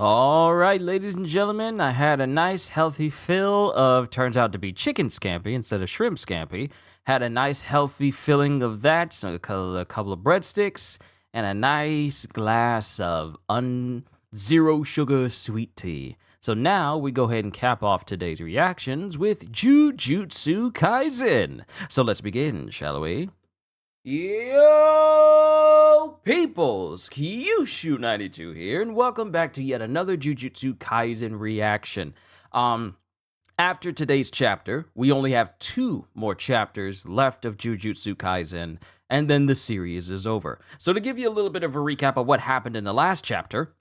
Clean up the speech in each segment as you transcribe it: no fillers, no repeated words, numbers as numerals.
All right, ladies and gentlemen, I had a nice healthy fill of, turns out to be chicken scampi instead of shrimp scampi. Had a nice healthy filling of that, so a couple of breadsticks, and a nice glass of zero sugar sweet tea. So now we go ahead and cap off today's reactions with JUJUTSU Kaisen. So let's begin, shall we? Yo, peoples! Kyushu92 here, and welcome back to yet another JUJUTSU Kaisen reaction. After today's chapter, we only have 2 more chapters left of JUJUTSU Kaisen, and then the series is over. So to give you a little bit of a recap of what happened in the last chapter,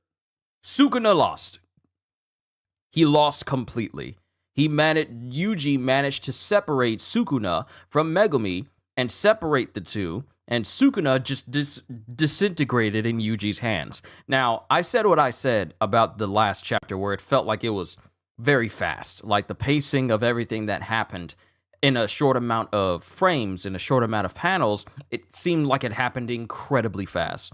Sukuna lost. He lost completely. Yuji managed to separate Sukuna from Megumi, and separate the two, and Sukuna just disintegrated in Yuji's hands. Now, I said what I said about the last chapter, where it felt like it was very fast, like the pacing of everything that happened in a short amount of frames, in a short amount of panels, it seemed like it happened incredibly fast.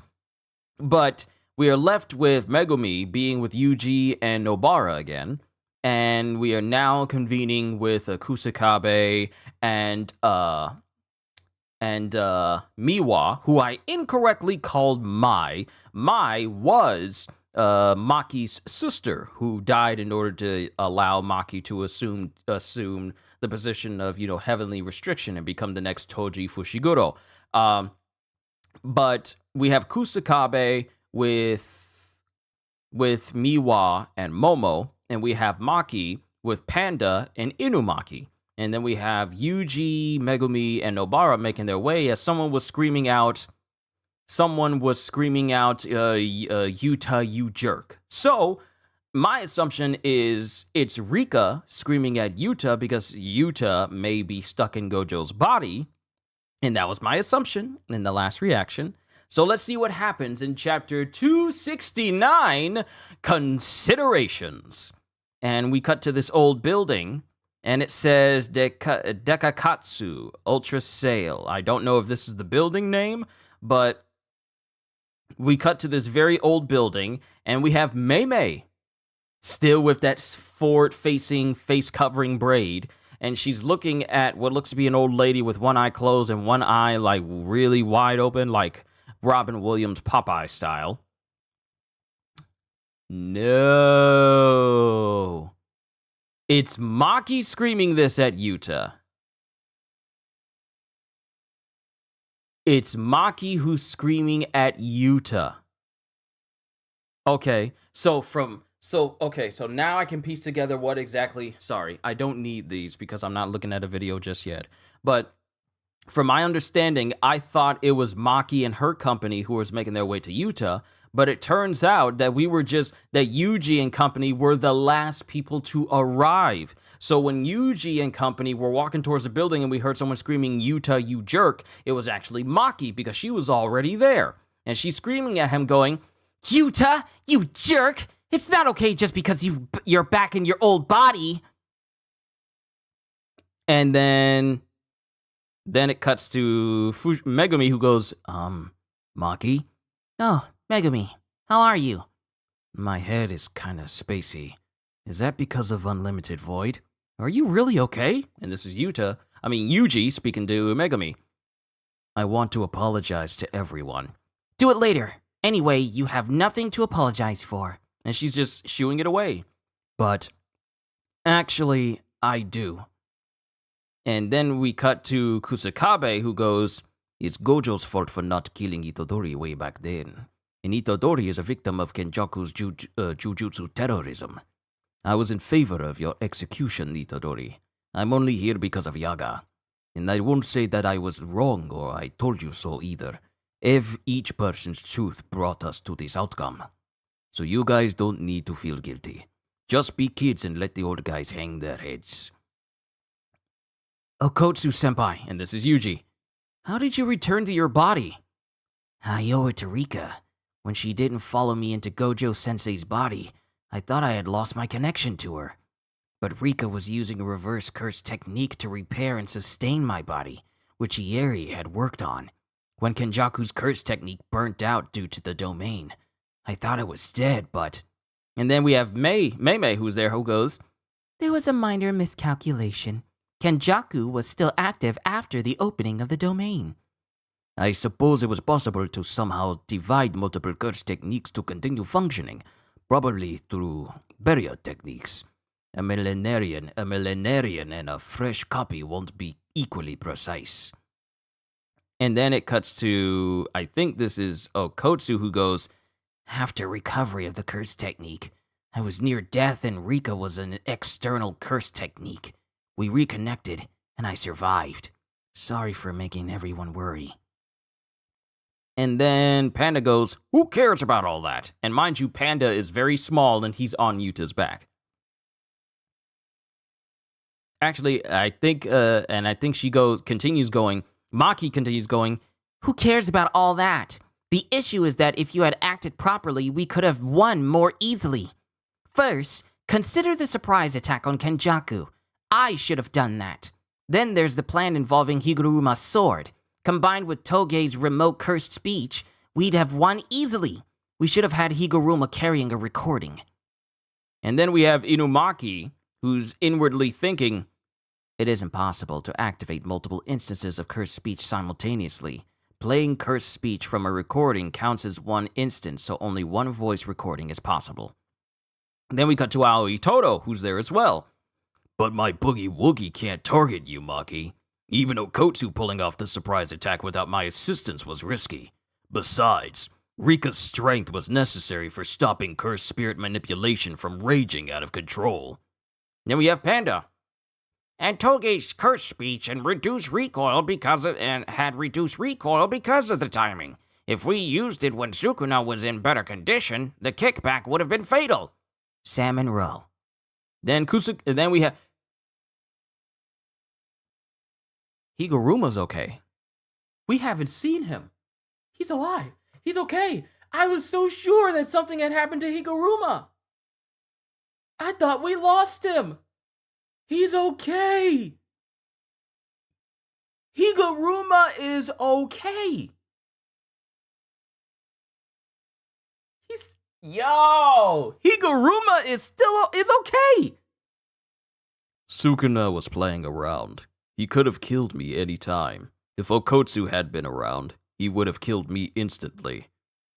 But we are left with Megumi being with Yuji and Nobara again, and we are now convening with Kusakabe and Miwa, who I incorrectly called Mai. Mai was Maki's sister, who died in order to allow Maki to assume the position of, heavenly restriction and become the next Toji Fushiguro. But we have Kusakabe with Miwa and Momo, and we have Maki with Panda and Inumaki. And then we have Yuji, Megumi, and Nobara making their way as someone was screaming out, Yuta, you jerk. So, my assumption is it's Rika screaming at Yuta because Yuta may be stuck in Gojo's body. And that was my assumption in the last reaction. So let's see what happens in chapter 269, Considerations. And we cut to this old building. And it says Dekakatsu Ultra Sale. I don't know if this is the building name, but we cut to this very old building, and we have Mei still with that forward-facing, face-covering braid, and she's looking at what looks to be an old lady with one eye closed and one eye, like, really wide open, like Robin Williams Popeye style. No. It's Maki screaming this at Yuta. It's Maki who's screaming at Yuta. Okay, so now I can piece together what exactly, sorry, I don't need these because I'm not looking at a video just yet. But from my understanding, I thought it was Maki and her company who was making their way to Yuta. But it turns out that that Yuji and company were the last people to arrive. So when Yuji and company were walking towards the building and we heard someone screaming, Yuta, you jerk, it was actually Maki because she was already there. And she's screaming at him going, Yuta, you jerk! It's not okay just because you're back in your old body. And then it cuts to Megumi, who goes, Maki? Oh, Megumi, how are you? My head is kinda spacey. Is that because of Unlimited Void? Are you really okay? And this is Yuji speaking to Megumi. I want to apologize to everyone. Do it later. Anyway, you have nothing to apologize for. And she's just shooing it away. But, actually, I do. And then we cut to Kusakabe, who goes, It's Gojo's fault for not killing Itadori way back then. And Itadori is a victim of Kenjaku's jujutsu terrorism. I was in favor of your execution, Itadori. I'm only here because of Yaga. And I won't say that I was wrong or I told you so either. Each person's truth brought us to this outcome. So you guys don't need to feel guilty. Just be kids and let the old guys hang their heads. Okotsu-senpai, and this is Yuji. How did you return to your body? I owe it to Rika. When she didn't follow me into Gojo-sensei's body, I thought I had lost my connection to her. But Rika was using a reverse curse technique to repair and sustain my body, which Ieri had worked on. When Kenjaku's curse technique burnt out due to the domain, I thought I was dead, but And then we have Mei who's there, who goes, there was a minor miscalculation. Kenjaku was still active after the opening of the domain. I suppose it was possible to somehow divide multiple curse techniques to continue functioning, probably through barrier techniques. A millenarian and a fresh copy won't be equally precise. And then it cuts to, I think this is Okotsu, who goes, after recovery of the curse technique, I was near death and Rika was an external curse technique. We reconnected and I survived. Sorry for making everyone worry. And then Panda goes, who cares about all that? And mind you, Panda is very small and he's on Yuta's back. Actually, I think she continues going, Maki continues going, who cares about all that? The issue is that if you had acted properly, we could have won more easily. First, consider the surprise attack on Kenjaku. I should have done that. Then there's the plan involving Higuruma's sword. Combined with Togei's remote cursed speech, we'd have won easily. We should have had Higuruma carrying a recording. And then we have Inumaki, who's inwardly thinking, it is impossible to activate multiple instances of cursed speech simultaneously. Playing cursed speech from a recording counts as one instance, so only one voice recording is possible. And then we cut to Aoi Toto, who's there as well. But my boogie woogie can't target you, Maki. Even Okotsu pulling off the surprise attack without my assistance was risky. Besides, Rika's strength was necessary for stopping cursed spirit manipulation from raging out of control. Then we have Panda. And Togei's curse speech and reduced recoil had reduced recoil because of the timing. If we used it when Sukuna was in better condition, the kickback would have been fatal. Salmon roll. Then we have Higuruma's okay. We haven't seen him. He's alive. He's okay. I was so sure that something had happened to Higuruma. I thought we lost him. He's okay. Higuruma is okay. Higuruma is okay. Sukuna was playing around. He could have killed me any time. If Okotsu had been around, he would have killed me instantly.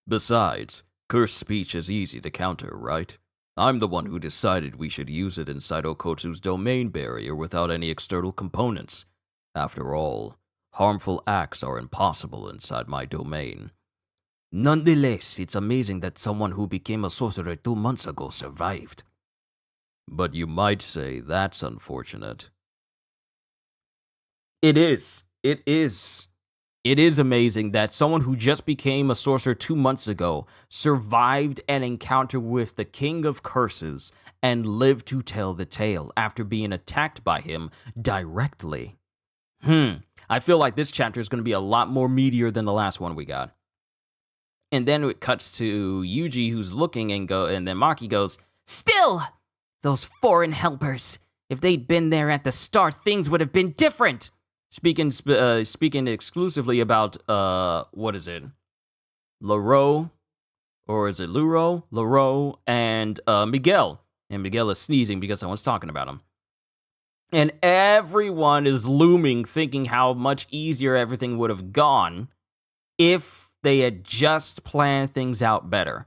Besides, cursed speech is easy to counter, right? I'm the one who decided we should use it inside Okotsu's domain barrier without any external components. After all, harmful acts are impossible inside my domain. Nonetheless, it's amazing that someone who became a sorcerer 2 months ago survived. But you might say that's unfortunate. It is. It is amazing that someone who just became a sorcerer 2 months ago survived an encounter with the King of Curses and lived to tell the tale after being attacked by him directly. I feel like this chapter is going to be a lot more meatier than the last one we got. And then it cuts to Yuji, who's looking, and then Maki goes, still! Those foreign helpers. If they'd been there at the start, things would have been different. Speaking exclusively about, what is it? Laro, or is it Luro? Laro, and Miguel. And Miguel is sneezing because someone's talking about him. And everyone is looming, thinking how much easier everything would have gone if they had just planned things out better.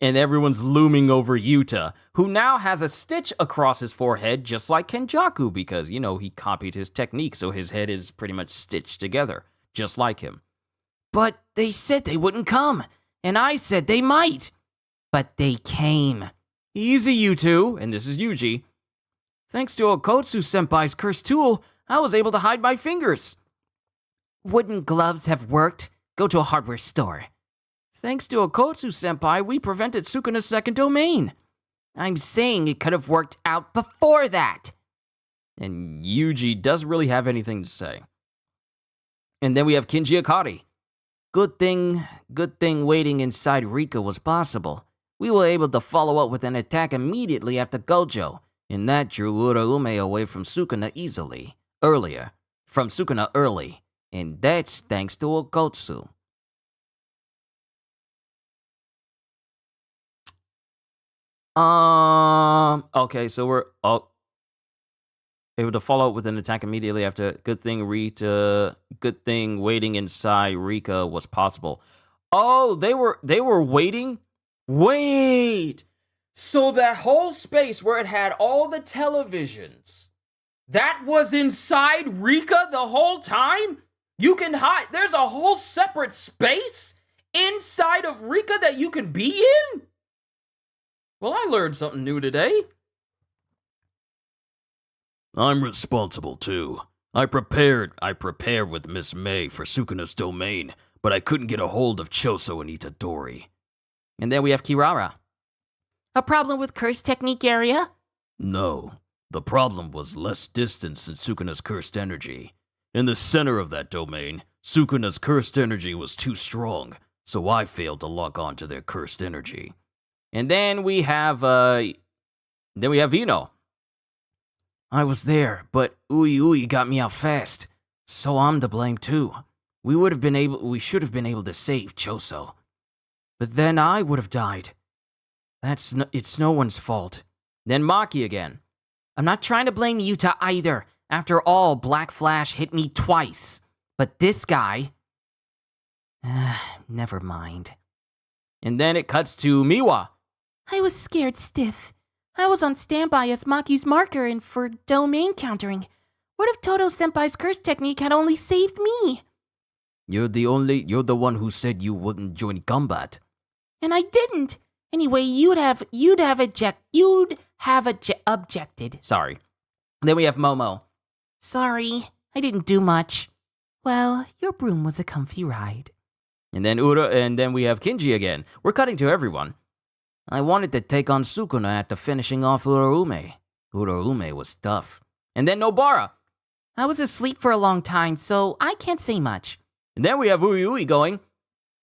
And everyone's looming over Yuta, who now has a stitch across his forehead, just like Kenjaku, because, you know, he copied his technique, so his head is pretty much stitched together, just like him. But they said they wouldn't come, and I said they might. But they came. Easy, you two, and this is Yuji. Thanks to Okotsu-senpai's cursed tool, I was able to hide my fingers. Wouldn't gloves have worked? Go to a hardware store. Thanks to Okotsu-senpai, we prevented Sukuna's second domain. I'm saying it could have worked out before that. And Yuji doesn't really have anything to say. And then we have Kinji Akari. Good thing waiting inside Rika was possible. We were able to follow up with an attack immediately after Gojo, and that drew Uraume away from Sukuna early, and that's thanks to Okotsu. Okay, so we're able to follow up with an attack immediately after. Good thing waiting inside Rika was possible. Oh, they were waiting? Wait. So that whole space where it had all the televisions, that was inside Rika the whole time? You can hide. There's a whole separate space inside of Rika that you can be in? Well, I learned something new today. I'm responsible too. I prepared with Miss May for Sukuna's domain, but I couldn't get a hold of Choso and Itadori. And then we have Kirara. A problem with curse technique area? No, the problem was less distance than Sukuna's cursed energy. In the center of that domain, Sukuna's cursed energy was too strong, so I failed to lock on to their cursed energy. And then we have Vino. I was there, but Ui got me out fast, so I'm to blame too. We should have been able to save Choso. But then I would have died. It's no one's fault. Then Maki again. I'm not trying to blame Yuta either. After all, Black Flash hit me twice. But this guy... never mind. And then it cuts to Miwa. I was scared stiff. I was on standby as Maki's marker and for domain countering. What if Todo-senpai's curse technique had only saved me? You're the one who said you wouldn't join combat. And I didn't. Anyway, you'd have objected. Sorry. Then we have Momo. Sorry, I didn't do much. Well, your broom was a comfy ride. And then we have Kinji again. We're cutting to everyone. I wanted to take on Sukuna after finishing off Uraume. Uraume was tough. And then Nobara. I was asleep for a long time, so I can't say much. And then we have Ui going.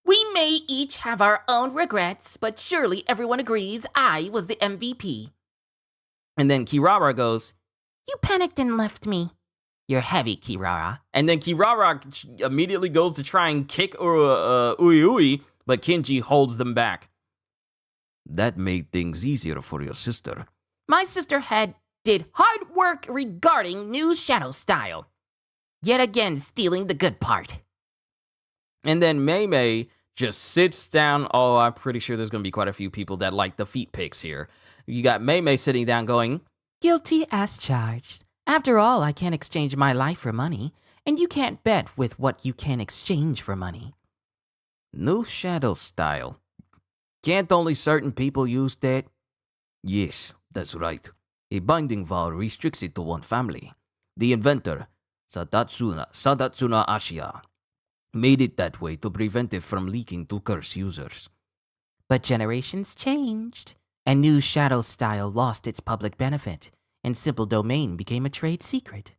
We may each have our own regrets, but surely everyone agrees I was the MVP. And then Kirara goes, You panicked and left me. You're heavy, Kirara. And then Kirara immediately goes to try and kick Ui, but Kinji holds them back. That made things easier for your sister. My sister did hard work regarding new shadow style. Yet again, stealing the good part. And then Mei just sits down. Oh, I'm pretty sure there's going to be quite a few people that like the feet pics here. You got Mei sitting down going, Guilty as charged. After all, I can't exchange my life for money, and you can't bet with what you can exchange for money. New shadow style. Can't only certain people use that? Yes, that's right. A binding vow restricts it to one family. The inventor, Sadatsuna Ashiya, made it that way to prevent it from leaking to curse users. But generations changed, and new shadow style lost its public benefit, and simple domain became a trade secret.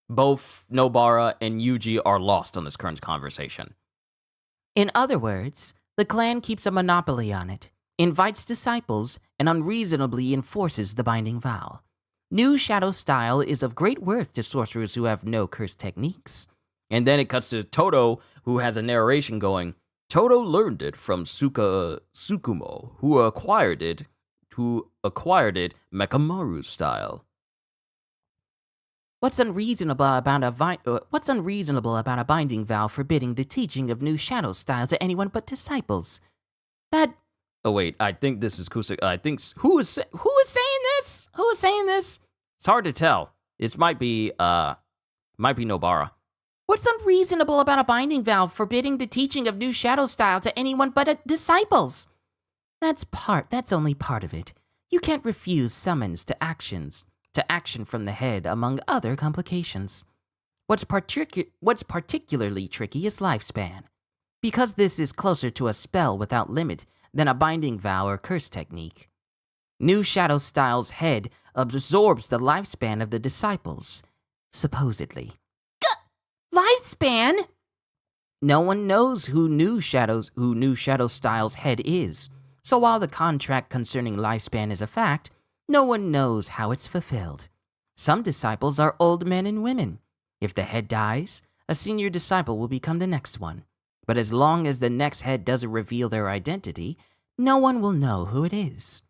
Both Nobara and Yuji are lost on this current conversation. In other words, the clan keeps a monopoly on it, invites disciples, and unreasonably enforces the binding vow. New shadow style is of great worth to sorcerers who have no curse techniques. And then it cuts to Todo, who has a narration going, Todo learned it from Tsukumo, who acquired it Mekamaru style. What's unreasonable about a binding vow forbidding the teaching of new shadow style to anyone but disciples? That... Oh wait, I think this is Kusa. I think who is saying this? Who is saying this? It's hard to tell. This might be Nobara. What's unreasonable about a binding vow forbidding the teaching of new shadow style to anyone but disciples? That's only part of it. You can't refuse summons to action from the head, among other complications. What's particularly tricky is lifespan. Because this is closer to a spell without limit than a binding vow or curse technique. New shadow style's head absorbs the lifespan of the disciples, supposedly. Lifespan? No one knows who new shadow style's head is. So while the contract concerning lifespan is a fact, no one knows how it's fulfilled. Some disciples are old men and women. If the head dies, a senior disciple will become the next one. But as long as the next head doesn't reveal their identity, no one will know who it is.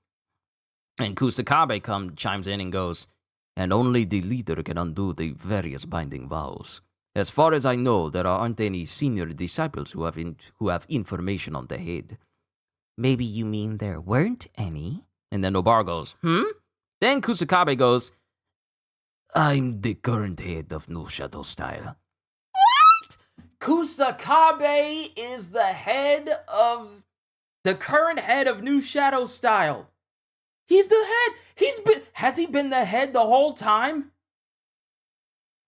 And Kusakabe chimes in and goes, And only the leader can undo the various binding vows. As far as I know, there aren't any senior disciples who have information on the head. Maybe you mean there weren't any? and then Nobar goes, Then Kusakabe goes, I'm the current head of New Shadow Style. Kusakabe is the current head of New Shadow Style. He's the head. Has he been the head the whole time?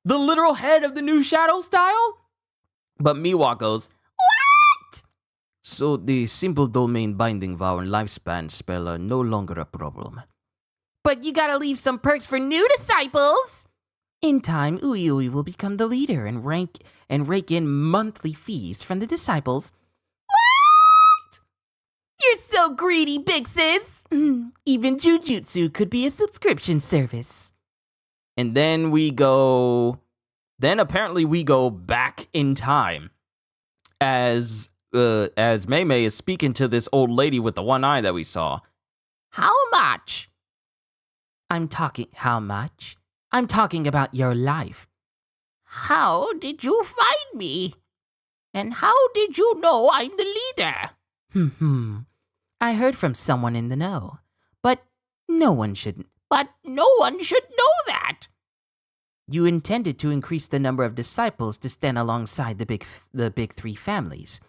The literal head of the New Shadow Style? But Miwa goes, So the simple domain binding vow and lifespan spell are no longer a problem. But you gotta leave some perks for new disciples! In time, Uyui will become the leader and rake in monthly fees from the disciples. What? You're so greedy, Big Sis! Even Jujutsu could be a subscription service. And then apparently we go back in time as Mei Mei is speaking to this old lady with the one eye that we saw. How much? How much? I'm talking about your life. How did you find me? And how did you know I'm the leader? I heard from someone in the know. But no one should know that. You intended to increase the number of disciples to stand alongside the big three families,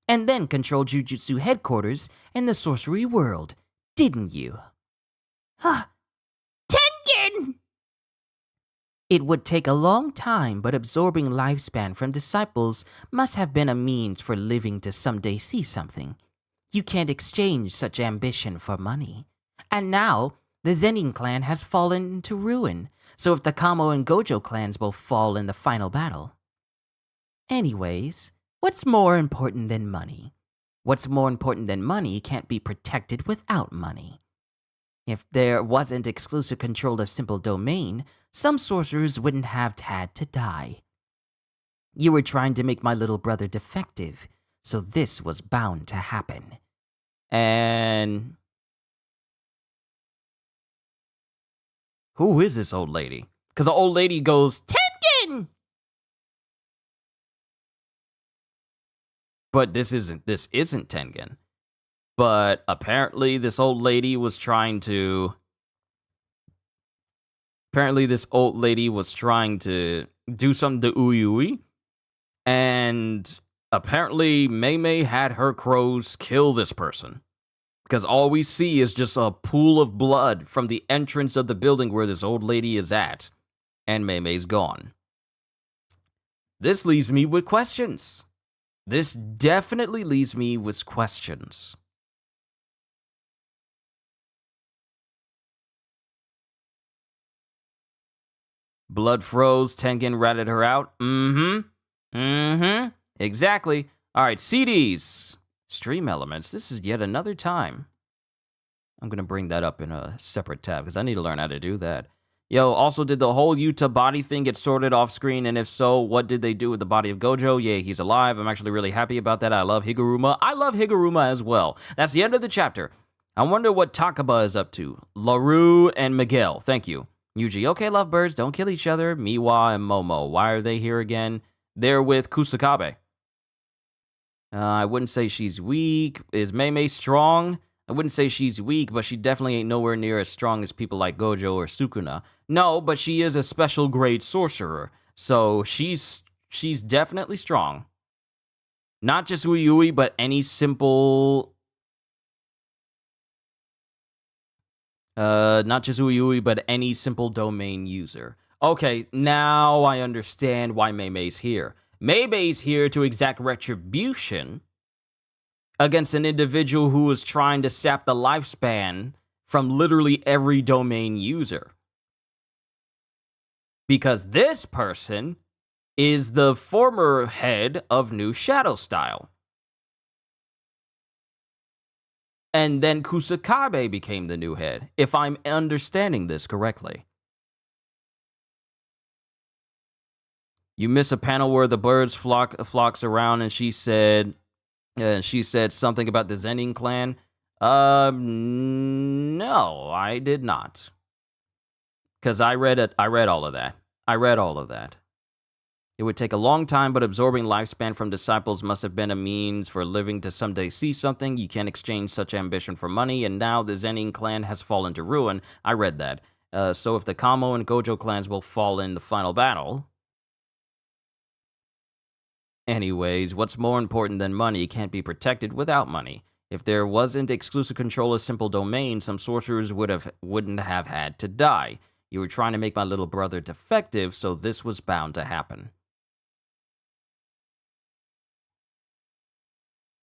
and then control Jujutsu headquarters and the sorcery world, didn't you? Tengen! It would take a long time, but absorbing lifespan from disciples must have been a means for living to someday see something. You can't exchange such ambition for money. And now, the Zenin clan has fallen into ruin, so if the Kamo and Gojo clans both fall in the final battle. Anyways, what's more important than money? What's more important than money can't be protected without money. If there wasn't exclusive control of simple domain, some sorcerers wouldn't have had to die. You were trying to make my little brother defective, so this was bound to happen. And who is this old lady? Because the old lady goes, Tengen! But this isn't Tengen. But apparently this old lady was trying to do something to Uyui. And apparently Mei Mei had her crows kill this person. Because all we see is just a pool of blood from the entrance of the building where this old lady is at. And Mei Mei's gone. This leaves me with questions. This definitely leaves me with questions. Blood froze, Tengen ratted her out. Exactly. Alright, CDs. Stream elements. This is yet another time. I'm going to bring that up in a separate tab because I need to learn how to do that. Yo, also, did the whole Yuta body thing get sorted off screen? And if so, what did they do with the body of Gojo? Yay, he's alive. I'm actually really happy about that. I love Higuruma. I love Higuruma as well. That's the end of the chapter. I wonder what Takaba is up to. LaRue and Miguel. Thank you. Yuji, okay, lovebirds, don't kill each other. Miwa and Momo, why are they here again? They're with Kusakabe. I wouldn't say she's weak. Is Mei Mei strong? I wouldn't say she's weak, but she definitely ain't nowhere near as strong as people like Gojo or Sukuna. No, but she is a special grade sorcerer, so she's definitely strong. Not just Uyui, but any simple... not just Uyui, but any simple domain user. Okay, now I understand why Mei Mei's here. Mei Mei's here to exact retribution against an individual who is trying to sap the lifespan from literally every domain user. Because this person is the former head of New Shadow Style. And then Kusakabe became the new head, if I'm understanding this correctly. You miss a panel where the birds flocks around, and she said something about the Zenin clan. No, I did not. Because I read it. I read all of that. It would take a long time, but absorbing lifespan from disciples must have been a means for living to someday see something. You can't exchange such ambition for money, and now the Zenin clan has fallen to ruin. I read that. So if the Kamo and Gojo clans will fall in the final battle... Anyways, what's more important than money can't be protected without money. If there wasn't exclusive control of simple domain, some sorcerers wouldn't have had to die. You were trying to make my little brother defective, so this was bound to happen.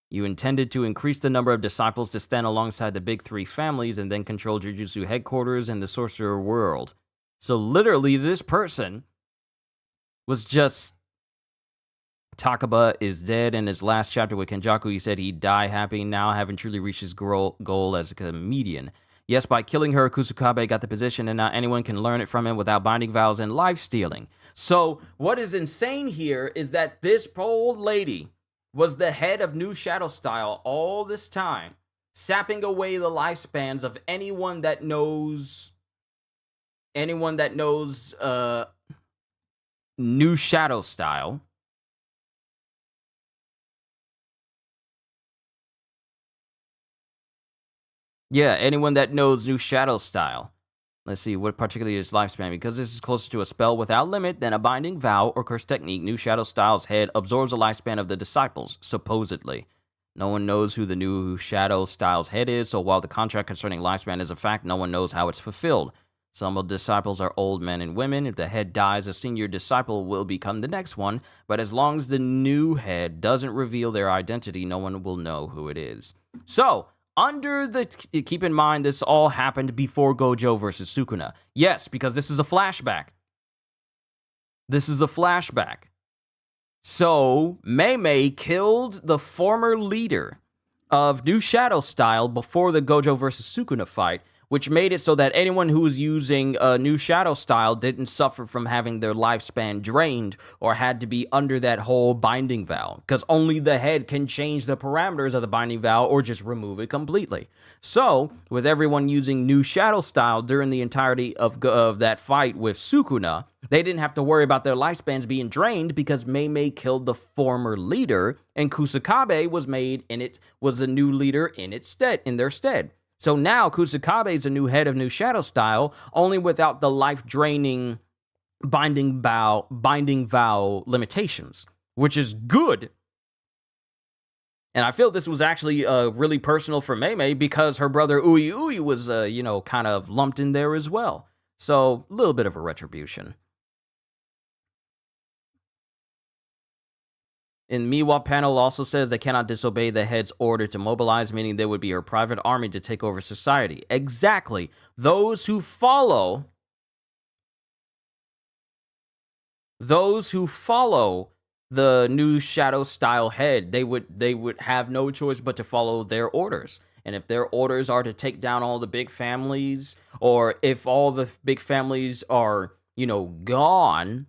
You intended to increase the number of disciples to stand alongside the big three families and then control Jujutsu headquarters and the sorcerer world. So literally, this person was just... Takaba is dead. In his last chapter with Kenjaku, he said he'd die happy, now having truly reached his goal as a comedian. Yes, by killing her, Kusakabe got the position, and now anyone can learn it from him without binding vows and life-stealing. So, what is insane here is that this old lady was the head of New Shadow Style all this time, sapping away the lifespans of anyone that knows New Shadow Style. Yeah, anyone that knows New Shadow Style. Let's see, what particularly is lifespan? Because this is closer to a spell without limit than a binding vow or curse technique, New Shadow Style's head absorbs the lifespan of the disciples, supposedly. No one knows who the New Shadow Style's head is, so while the contract concerning lifespan is a fact, no one knows how it's fulfilled. Some of the disciples are old men and women. If the head dies, a senior disciple will become the next one, but as long as the new head doesn't reveal their identity, no one will know who it is. So... keep in mind, this all happened before Gojo versus Sukuna. Yes, because this is a flashback. So, Mei killed the former leader of New Shadow Style before the Gojo versus Sukuna fight, which made it so that anyone who was using New Shadow Style didn't suffer from having their lifespan drained or had to be under that whole binding vow, because only the head can change the parameters of the binding vow or just remove it completely. So, with everyone using New Shadow Style during the entirety of that fight with Sukuna, they didn't have to worry about their lifespans being drained because Mei killed the former leader, and Kusakabe was the new leader in their stead. So now Kusakabe is the new head of New Shadow Style, only without the life-draining binding vow limitations, which is good. And I feel this was actually really personal for Mei because her brother Ui was, kind of lumped in there as well. So a little bit of a retribution. In Miwa panel also says they cannot disobey the head's order to mobilize, meaning there would be her private army to take over society. Exactly. Those who follow the New Shadow Style head, they would have no choice but to follow their orders. And if their orders are to take down all the big families, or if all the big families are, gone,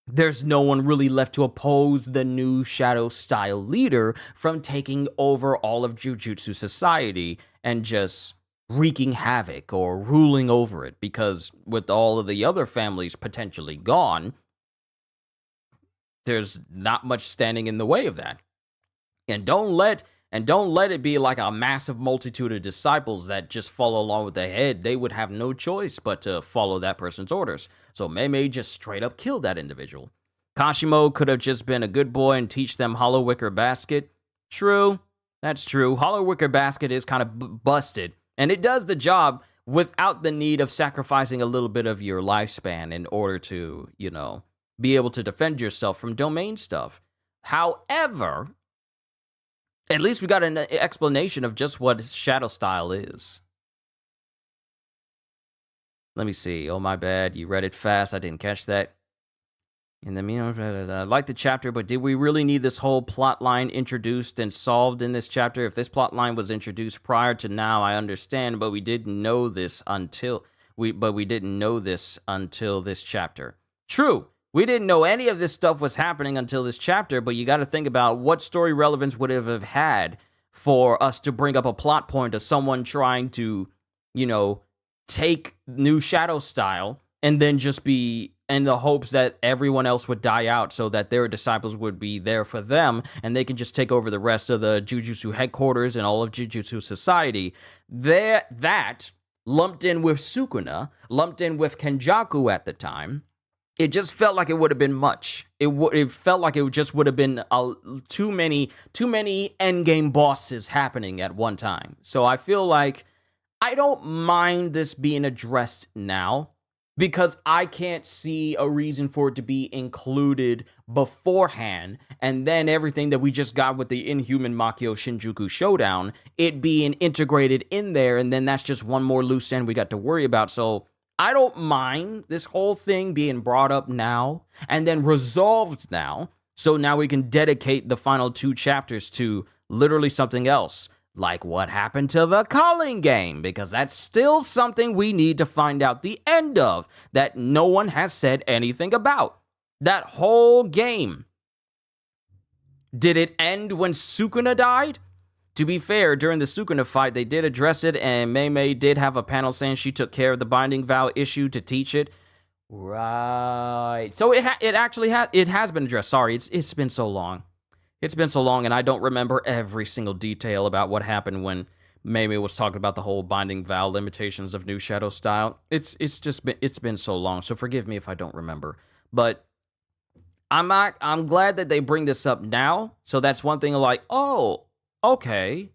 there's no one really left to oppose the New Shadow Style leader from taking over all of Jujutsu society and just wreaking havoc or ruling over it, because with all of the other families potentially gone, there's not much standing in the way of that. And don't let it be like a massive multitude of disciples that just follow along with the head. They would have no choice but to follow that person's orders. So Mei just straight up killed that individual. Kashimo could have just been a good boy and teach them Hollow Wicker Basket. True, that's true. Hollow Wicker Basket is kind of busted, and it does the job without the need of sacrificing a little bit of your lifespan in order to, be able to defend yourself from domain stuff. However, at least we got an explanation of just what Shadow Style is. Let me see. Oh, my bad. You read it fast. I didn't catch that. In the meantime, I like the chapter, but did we really need this whole plot line introduced and solved in this chapter? If this plot line was introduced prior to now, I understand, but we didn't know this until this chapter. True. We didn't know any of this stuff was happening until this chapter, but you got to think about what story relevance would it have had for us to bring up a plot point of someone trying to, you know, take New Shadow Style and then just be in the hopes that everyone else would die out so that their disciples would be there for them and they can just take over the rest of the Jujutsu headquarters and all of Jujutsu society. That lumped in with Sukuna, lumped in with Kenjaku at the time, it just felt like it would have been much. It felt like it just would have been too many endgame bosses happening at one time. So I feel like I don't mind this being addressed now, because I can't see a reason for it to be included beforehand, and then everything that we just got with the Inhuman Makio Shinjuku Showdown, it being integrated in there, and then that's just one more loose end we got to worry about. So I don't mind this whole thing being brought up now, and then resolved now, so now we can dedicate the final 2 chapters to literally something else. Like what happened to the Culling game, because that's still something we need to find out the end of that no one has said anything about. That whole game. Did it end when Sukuna died? To be fair, during the Sukuna fight, they did address it, and Mei did have a panel saying she took care of the binding vow issue to teach it. Right. So it has been addressed. Sorry, it's been so long. It's been so long, and I don't remember every single detail about what happened when Mei was talking about the whole binding vow limitations of New Shadow Style. It's been so long, so forgive me if I don't remember. But I'm glad that they bring this up now. So that's one thing. Like, oh, okay,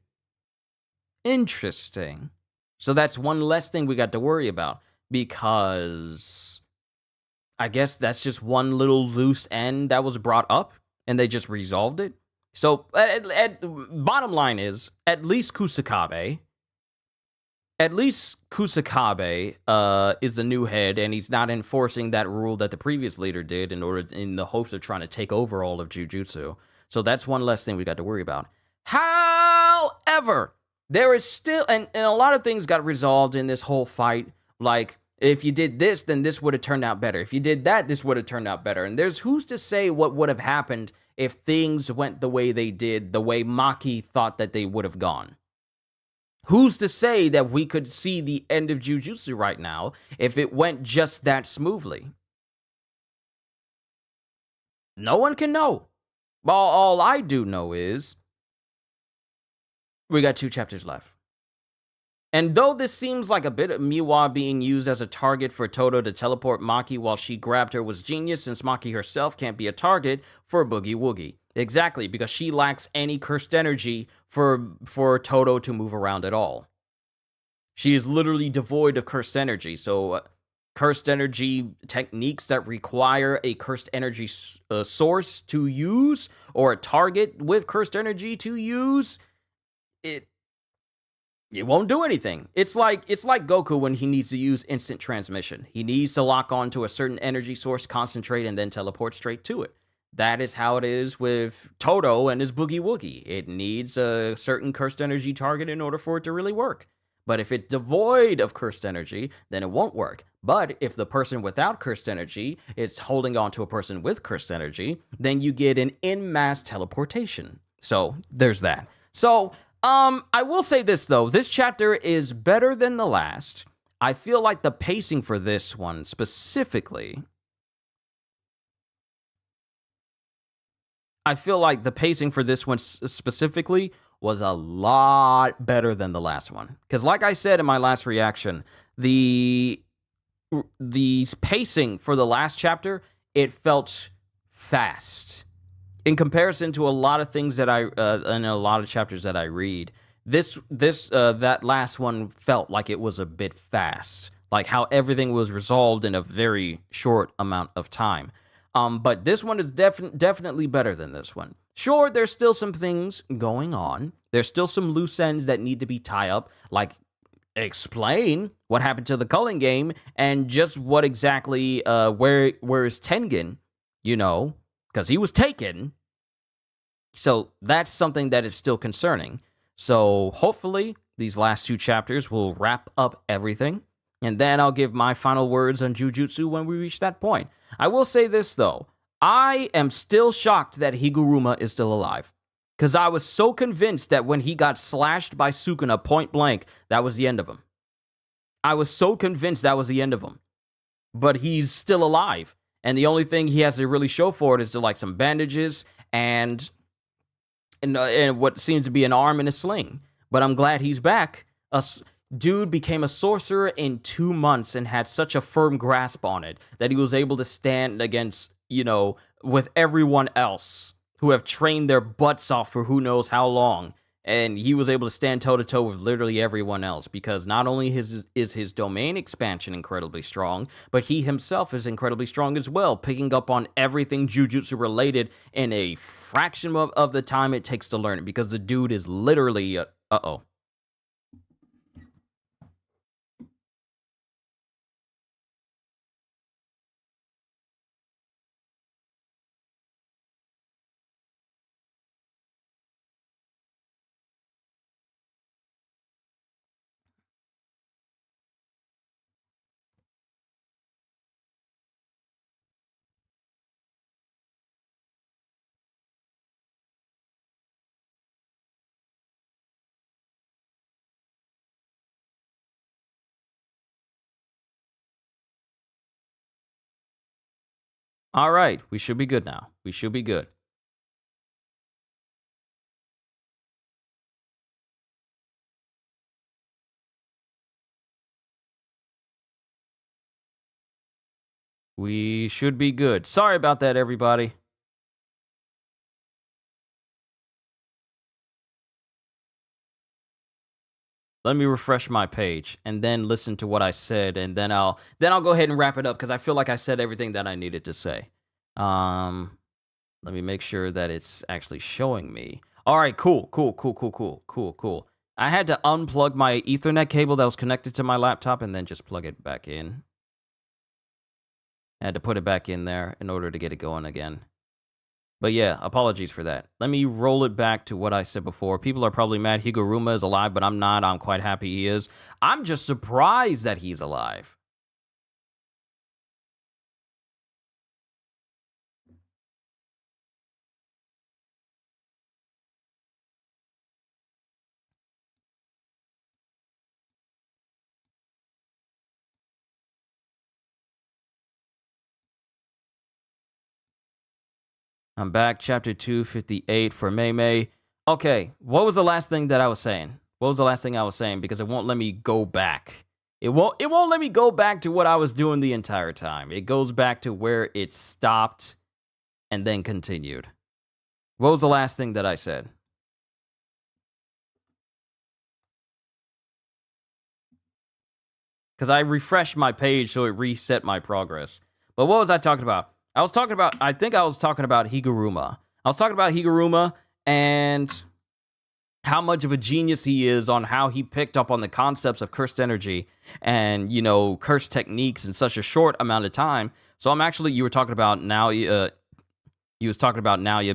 interesting. So that's one less thing we got to worry about, because I guess that's just one little loose end that was brought up, and they just resolved it. So, bottom line is, at least Kusakabe is the new head, and he's not enforcing that rule that the previous leader did in the hopes of trying to take over all of Jujutsu. So that's one less thing we got to worry about. However, there is still, and a lot of things got resolved in this whole fight, like, if you did this, then this would have turned out better. If you did that, this would have turned out better. And there's who's to say what would have happened if things went the way they did, the way Maki thought that they would have gone. Who's to say that we could see the end of Jujutsu right now if it went just that smoothly? No one can know. All I do know is we got 2 chapters left. And though this seems like a bit of Miwa being used as a target for Todo to teleport Maki while she grabbed her was genius, since Maki herself can't be a target for Boogie Woogie. Exactly, because she lacks any cursed energy for Todo to move around at all. She is literally devoid of cursed energy, so cursed energy techniques that require a cursed energy source to use, or a target with cursed energy to use, it won't do anything. It's like Goku when he needs to use instant transmission. He needs to lock on to a certain energy source, concentrate, and then teleport straight to it. That is how it is with Todo and his Boogie Woogie. It needs a certain cursed energy target in order for it to really work. But if it's devoid of cursed energy, then it won't work. But if the person without cursed energy is holding on to a person with cursed energy, then you get an en masse teleportation. So there's that. So I will say this, though. This chapter is better than the last. I feel like the pacing for this one specifically... was a lot better than the last one. Because like I said in my last reaction, the pacing for the last chapter, it felt fast. In comparison to a lot of things that in a lot of chapters that I read, that last one felt like it was a bit fast, like how everything was resolved in a very short amount of time. But this one is definitely better than this one. Sure, there's still some things going on. There's still some loose ends that need to be tied up, like explain what happened to the Culling game and just what exactly where is Tengen, because he was taken. So that's something that is still concerning. So hopefully these last 2 chapters will wrap up everything, and then I'll give my final words on Jujutsu when we reach that point. I will say this, though. I am still shocked that Higuruma is still alive. Because I was so convinced that when he got slashed by Sukuna point blank, that was the end of him. I was so convinced that was the end of him. But he's still alive. And the only thing he has to really show for it is like some bandages and what seems to be an arm and a sling. But I'm glad he's back. Dude became a sorcerer in 2 months and had such a firm grasp on it that he was able to stand against, with everyone else who have trained their butts off for who knows how long. And he was able to stand toe-to-toe with literally everyone else because not only is his domain expansion incredibly strong, but he himself is incredibly strong as well, picking up on everything Jujutsu related in a fraction of the time it takes to learn it because the dude is literally... uh-oh. All right, we should be good now. We should be good. We should be good. Sorry about that, everybody. Let me refresh my page and then listen to what I said, and then I'll go ahead and wrap it up because I feel like I said everything that I needed to say. Let me make sure that it's actually showing me. All right, cool. I had to unplug my Ethernet cable that was connected to my laptop and then just plug it back in. I had to put it back in there in order to get it going again. But yeah, apologies for that. Let me roll it back to what I said before. People are probably mad Higuruma is alive, but I'm not. I'm quite happy he is. I'm just surprised that he's alive. I'm back, chapter 258 for Mei Mei. Okay, what was the last thing that I was saying? What was the last thing I was saying? Because it won't let me go back. It won't let me go back to what I was doing the entire time. It goes back to where it stopped and then continued. What was the last thing that I said? Because I refreshed my page so it reset my progress. But what was I talking about? I think I was talking about Higuruma. I was talking about Higuruma and how much of a genius he is on how he picked up on the concepts of cursed energy and, cursed techniques in such a short amount of time. So you were talking about Naoya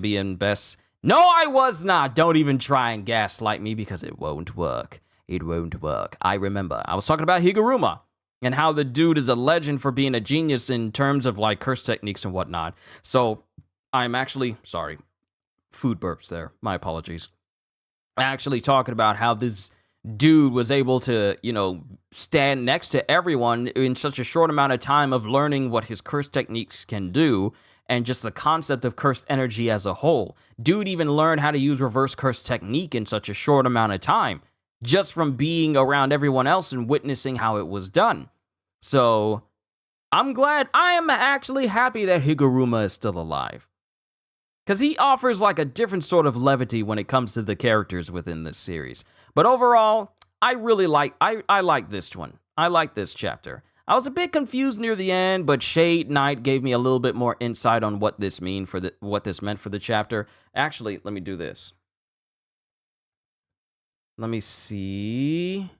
being best. No, I was not. Don't even try and gaslight me because it won't work. It won't work. I remember. I was talking about Higuruma and how the dude is a legend for being a genius in terms of like curse techniques and whatnot. So I'm actually, sorry, food burps there. My apologies. Actually talking about how this dude was able to, stand next to everyone in such a short amount of time of learning what his curse techniques can do and just the concept of cursed energy as a whole. Dude even learned how to use reverse curse technique in such a short amount of time just from being around everyone else and witnessing how it was done. So I am actually happy that Higuruma is still alive. Because he offers like a different sort of levity when it comes to the characters within this series. But overall, I really like this one. I like this chapter. I was a bit confused near the end, but Shade Knight gave me a little bit more insight on what this meant for the chapter. Actually, let me do this. Let me see.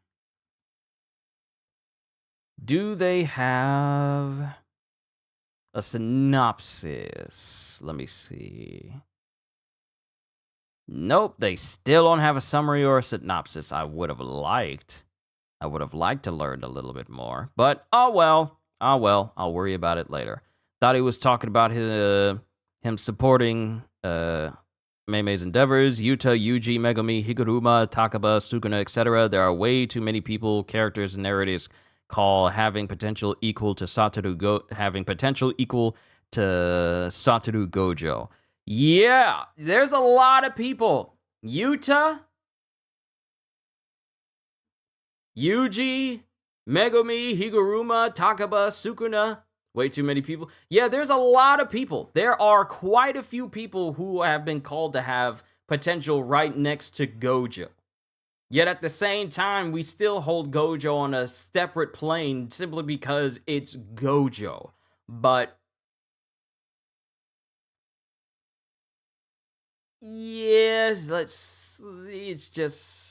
Do they have a synopsis? Let me see. Nope, they still don't have a summary or a synopsis. I would have liked to learn a little bit more. But oh well. I'll worry about it later. Thought he was talking about him supporting Mei's endeavors, Yuta, Yuji, Megumi, Higuruma, Takaba, Sukuna, etc. There are way too many people, characters, and narratives call having potential equal to Satoru Gojo. Yeah, there's a lot of people. Yuta, Yuji, Megumi, Higuruma, Takaba, Sukuna. Way too many people. Yeah, there's a lot of people. There are quite a few people who have been called to have potential right next to Gojo. Yet at the same time, we still hold Gojo on a separate plane simply because it's Gojo. But yes, it's just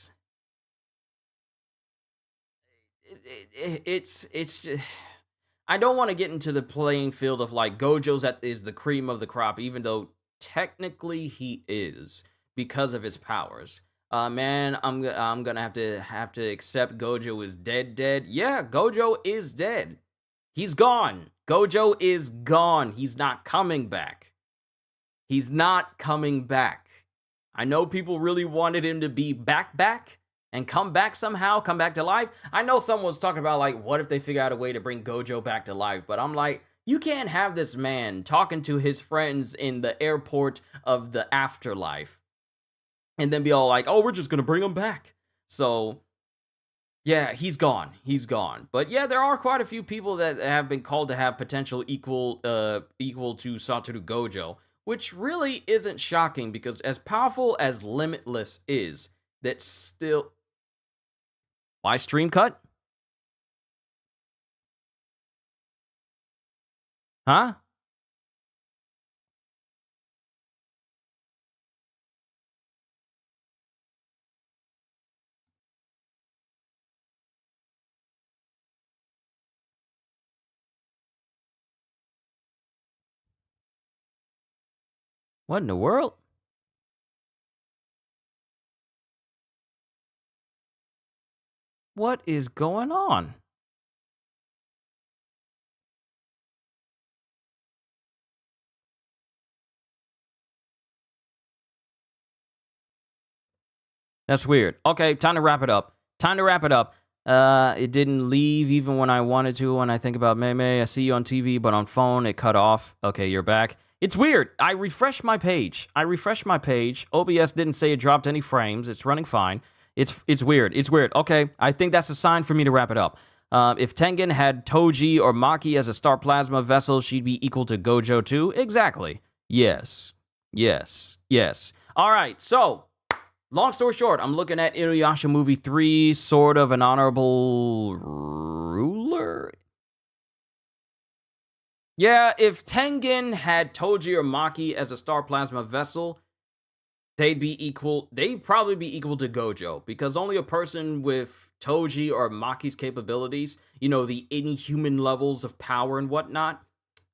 it's just, I don't want to get into the playing field of like Gojo's is the cream of the crop, even though technically he is because of his powers. Man, I'm gonna have to accept Gojo is dead. Yeah, Gojo is dead. He's gone. Gojo is gone. He's not coming back. He's not coming back. I know people really wanted him to be back and come back somehow, come back to life. I know someone was talking about, like, what if they figure out a way to bring Gojo back to life? But I'm like, you can't have this man talking to his friends in the airport of the afterlife and then be all like, oh, we're just going to bring him back. So, yeah, he's gone. He's gone. But yeah, there are quite a few people that have been called to have potential equal to Satoru Gojo, which really isn't shocking because as powerful as Limitless is, that's still... My stream cut? Huh? What in the world? What is going on? That's weird. Okay, time to wrap it up. It didn't leave even when I wanted to. When I think about Mei, I see you on TV, but on phone, it cut off. Okay, you're back. It's weird. I refreshed my page. OBS didn't say it dropped any frames. It's running fine. It's weird. Okay, I think that's a sign for me to wrap it up. If Tengen had Toji or Maki as a star plasma vessel, she'd be equal to Gojo too? Exactly. Yes. All right, so... long story short, I'm looking at Inuyasha Movie 3, Sword of an Honorable Ruler? Yeah, if Tengen had Toji or Maki as a star plasma vessel, they'd probably be equal to Gojo, because only a person with Toji or Maki's capabilities, the inhuman levels of power and whatnot,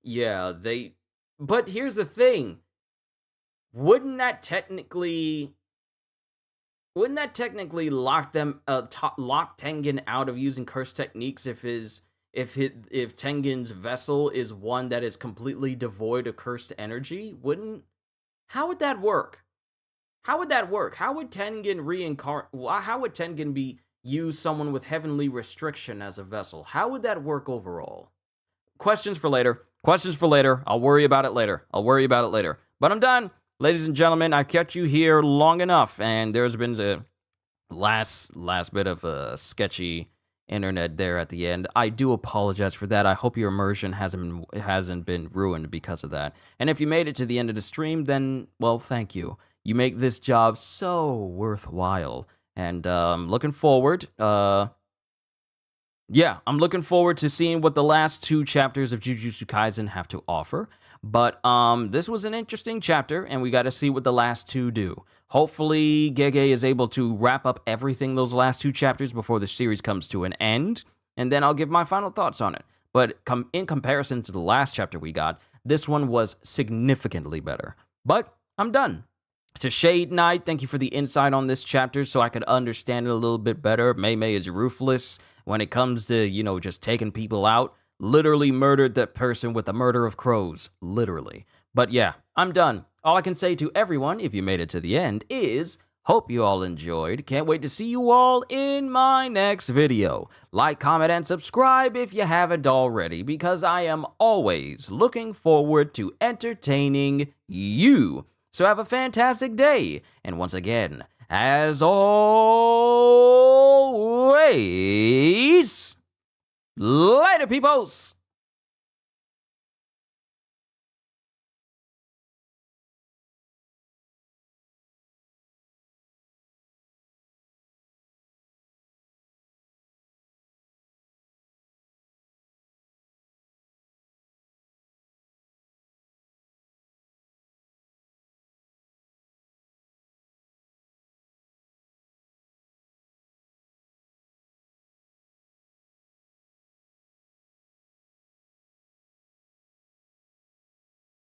yeah, but here's the thing, wouldn't that technically lock Tengen out of using curse techniques if Tengen's vessel is one that is completely devoid of cursed energy? How would that work? How would Tengen use someone with heavenly restriction as a vessel? How would that work overall? Questions for later. I'll worry about it later. But I'm done. Ladies and gentlemen, I've kept you here long enough, and there's been the last bit of a sketchy internet there at the end. I do apologize for that. I hope your immersion hasn't been ruined because of that. And if you made it to the end of the stream, then, well, thank you. You make this job so worthwhile. And looking forward... I'm looking forward to seeing what the last 2 chapters of Jujutsu Kaisen have to offer. But this was an interesting chapter, and we got to see what the last 2 do. Hopefully, Gege is able to wrap up everything those last 2 chapters before the series comes to an end, and then I'll give my final thoughts on it. But in comparison to the last chapter we got, this one was significantly better. But I'm done. To Shade Knight, thank you for the insight on this chapter so I could understand it a little bit better. Mei is ruthless when it comes to, just taking people out. Literally murdered that person with the murder of crows. Literally. But yeah, I'm done. All I can say to everyone, if you made it to the end, is hope you all enjoyed. Can't wait to see you all in my next video. Like, comment, and subscribe if you haven't already, because I am always looking forward to entertaining you. So have a fantastic day. And once again, as always, later, peoples!